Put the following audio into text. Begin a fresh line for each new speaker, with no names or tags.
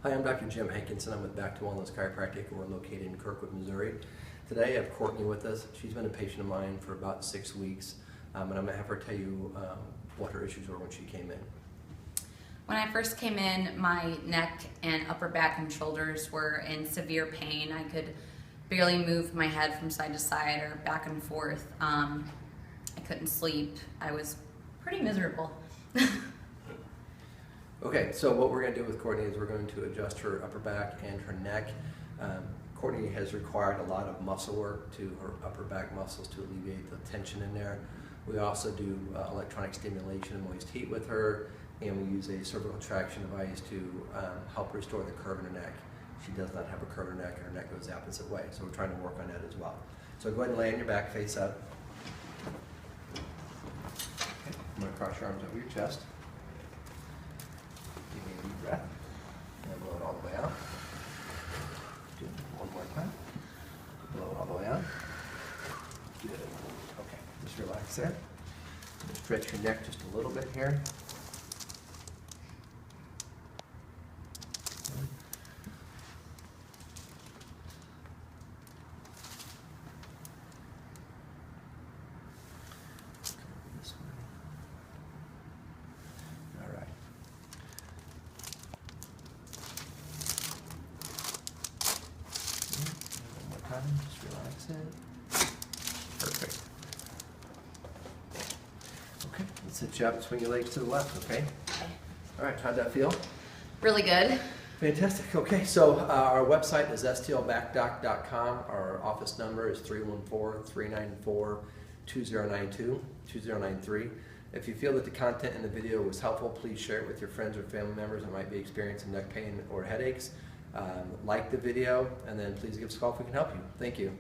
Hi, I'm Dr. Jim Hankinson. I'm with Back to Wellness Chiropractic. We're located in Kirkwood, Missouri. Today I have Courtney with us. She's been a patient of mine for about 6 weeks, and I'm going to have her tell you what her issues were when she came in.
When I first came in, my neck and upper back and shoulders were in severe pain. I could barely move my head from side to side or back and forth. I couldn't sleep. I was pretty miserable.
Okay, so what we're going to do with Courtney is we're going to adjust her upper back and her neck. Courtney has required a lot of muscle work to her upper back muscles to alleviate the tension in there. We also do electronic stimulation and moist heat with her, and we use a cervical traction device to help restore the curve in her neck. She does not have a curve in her neck, and her neck goes the opposite way, so we're trying to work on that as well. So go ahead and lay on your back, face up. Okay. I'm going to cross your arms over your chest. Give me a deep breath, and blow it all the way out. Do it one more time. Blow it all the way out. Good. Okay, just relax there. Stretch your neck just a little bit here. This way. All right. One more time, just relax it. Perfect. Okay, let's sit you up and swing your legs to the left, okay?
Okay.
All right, how'd that feel?
Really good.
Fantastic. Okay, so our website is stlbackdoc.com. Our office number is 314-394-2092-2093. If you feel that the content in the video was helpful, please share it with your friends or family members that might be experiencing neck pain or headaches. Like the video, and then please give us a call if we can help you. Thank you.